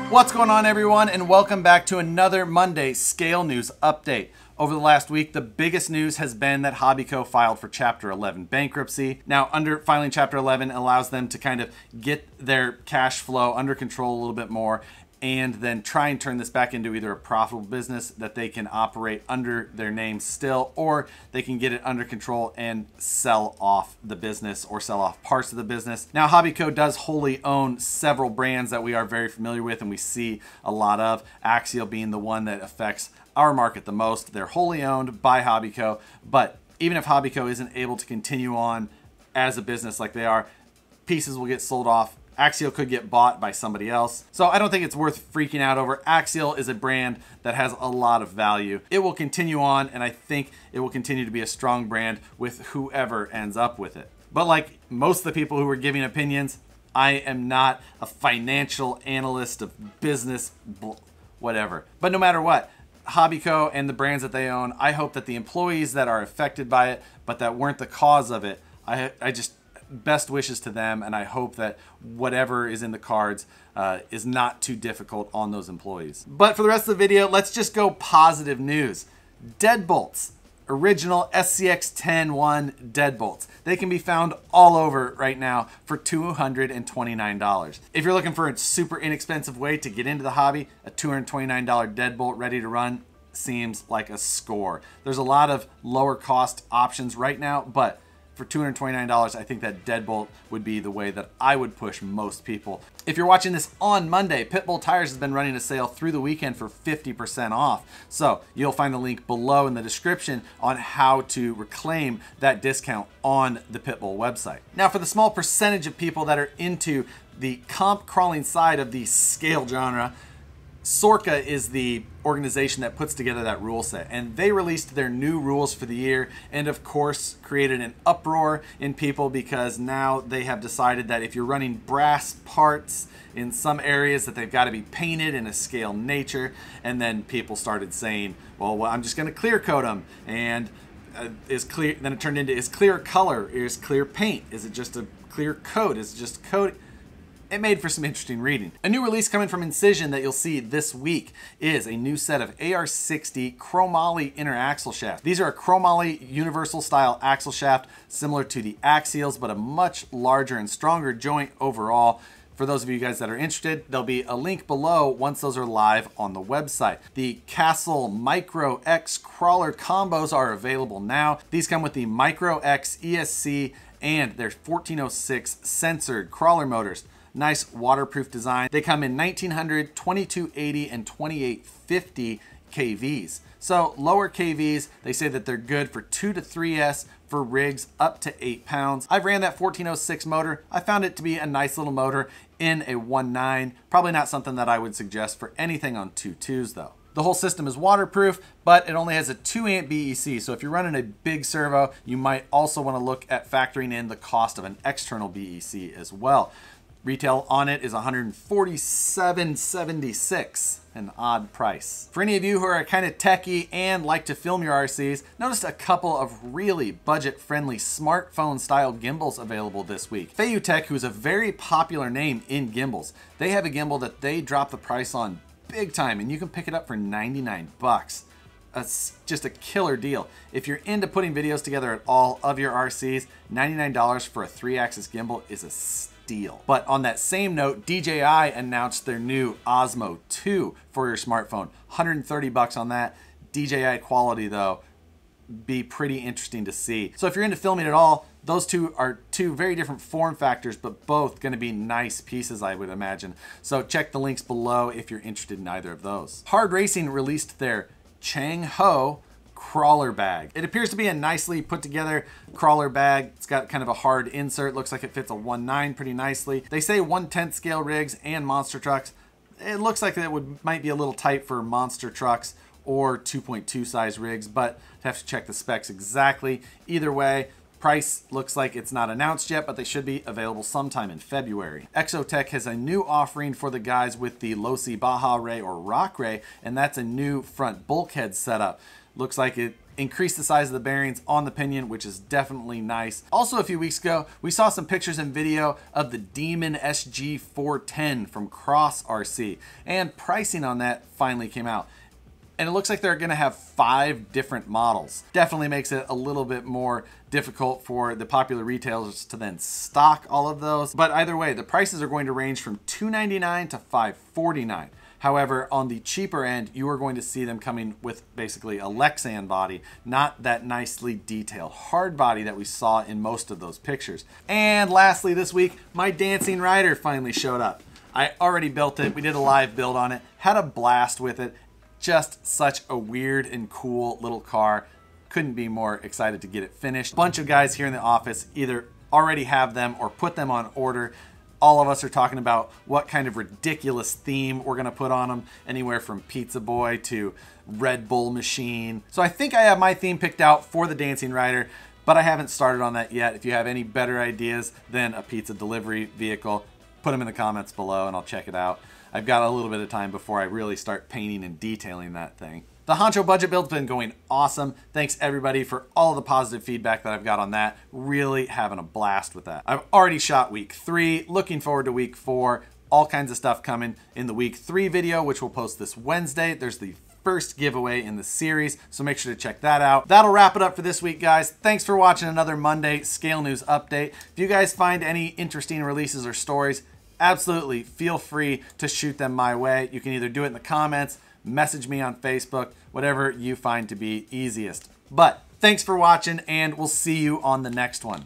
What's going on, everyone, and welcome back to another Monday Scale News Update. Over the last week, the biggest news has been that Hobbico filed for Chapter 11 bankruptcy. Now, filing Chapter 11 allows them to kind of get their cash flow under control a little bit more and then try and turn this back into either a profitable business that they can operate under their name still, or they can get it under control and sell off the business or sell off parts of the business. Now, Hobbico does wholly own several brands that we are very familiar with and we see a lot of, Axial being the one that affects our market the most. They're wholly owned by Hobbico, but even if Hobbico isn't able to continue on as a business like they are, pieces will get sold off. Axial could get bought by somebody else. So I don't think it's worth freaking out over. Axial is a brand that has a lot of value. It will continue on, and I think it will continue to be a strong brand with whoever ends up with it. But like most of the people who are giving opinions, I am not a financial analyst of business, whatever. But no matter what, Hobbico and the brands that they own, I hope that the employees that are affected by it, but that weren't the cause of it, I just best wishes to them, and I hope that whatever is in the cards is not too difficult on those employees. But for the rest of the video, let's just go positive news. Deadbolts, original SCX-10-1 Deadbolts. They can be found all over right now for $229. If you're looking for a super inexpensive way to get into the hobby, a $229 Deadbolt ready to run seems like a score. There's a lot of lower cost options right now, but for $229, I think that Deadbolt would be the way that I would push most people. If you're watching this on Monday, Pitbull Tires has been running a sale through the weekend for 50% off. So you'll find a link below in the description on how to reclaim that discount on the Pitbull website. Now, for the small percentage of people that are into the comp crawling side of the scale genre, Sorka is the organization that puts together that rule set, and they released their new rules for the year and of course created an uproar in people because now they have decided that if you're running brass parts in some areas that they've got to be painted in a scale nature, and then people started saying, well, I'm just going to clear coat them, and is clear, then it turned into, is clear color, is clear paint, is it just a clear coat, is it just coat? It made for some interesting reading. A new release coming from Incision that you'll see this week is a new set of AR60 chromoly inner axle shafts. These are a chromoly universal style axle shaft similar to the Axials, but a much larger and stronger joint overall. For those of you guys that are interested, there'll be a link below once those are live on the website. The Castle Micro X crawler combos are available now. These come with the Micro X ESC and their 1406 censored crawler motors. Nice waterproof design. They come in 1900, 2280, and 2850 kVs. So lower kVs, they say that they're good for 2 to 3S for rigs up to 8 pounds. I've ran that 1406 motor. I found it to be a nice little motor in a 1.9. Probably not something that I would suggest for anything on 2.2s though. The whole system is waterproof, but it only has a 2 amp BEC. So if you're running a big servo, you might also want to look at factoring in the cost of an external BEC as well. Retail on it is $147.76, an odd price. For any of you who are kind of techie and like to film your RCs, noticed a couple of really budget-friendly smartphone-style gimbals available this week. FeiyuTech, who's a very popular name in gimbals, they have a gimbal that they drop the price on big time, and you can pick it up for 99 bucks. That's just a killer deal. If you're into putting videos together at all of your RCs, $99 for a 3-axis gimbal is a steal. But on that same note, DJI announced their new Osmo 2 for your smartphone. 130 bucks on that. DJI quality though, be pretty interesting to see. So if you're into filming at all, those two are two very different form factors, but both going to be nice pieces, I would imagine. So check the links below if you're interested in either of those. Hard Racing released their Cheng-ho crawler bag. It appears to be a nicely put together crawler bag. It's got kind of a hard insert. Looks like it fits a 1.9 pretty nicely. They say 1/10 scale rigs and monster trucks. It looks like it might be a little tight for monster trucks or 2.2 size rigs, but I have to check the specs exactly. Either way, price looks like it's not announced yet, but they should be available sometime in February. Exotek has a new offering for the guys with the low-C Baja ray or rock ray, and that's a new front bulkhead setup. Looks like it increased the size of the bearings on the pinion, which is definitely nice. Also, a few weeks ago, we saw some pictures and video of the Demon SG410 from Cross RC, and pricing on that finally came out. And it looks like they're gonna have 5 different models. Definitely makes it a little bit more difficult for the popular retailers to then stock all of those. But either way, the prices are going to range from $299 to $549. However, on the cheaper end, you are going to see them coming with basically a Lexan body, not that nicely detailed hard body that we saw in most of those pictures. And lastly this week, my dancing rider finally showed up. I already built it. We did a live build on it, had a blast with it. Just such a weird and cool little car. Couldn't be more excited to get it finished. A bunch of guys here in the office either already have them or put them on order. All of us are talking about what kind of ridiculous theme we're gonna put on them, anywhere from Pizza Boy to Red Bull Machine. So I think I have my theme picked out for the Dancing Rider, but I haven't started on that yet. If you have any better ideas than a pizza delivery vehicle, put them in the comments below and I'll check it out. I've got a little bit of time before I really start painting and detailing that thing. The Honcho budget build's been going awesome. Thanks everybody for all the positive feedback that I've got on that. Really having a blast with that. I've already shot week 3, looking forward to week 4. All kinds of stuff coming in the week 3 video, which we'll post this Wednesday. There's the first giveaway in the series, so make sure to check that out. That'll wrap it up for this week, guys. Thanks for watching another Monday Scale News update. If you guys find any interesting releases or stories, absolutely feel free to shoot them my way. You can either do it in the comments, message me on Facebook, whatever you find to be easiest. But thanks for watching, and we'll see you on the next one.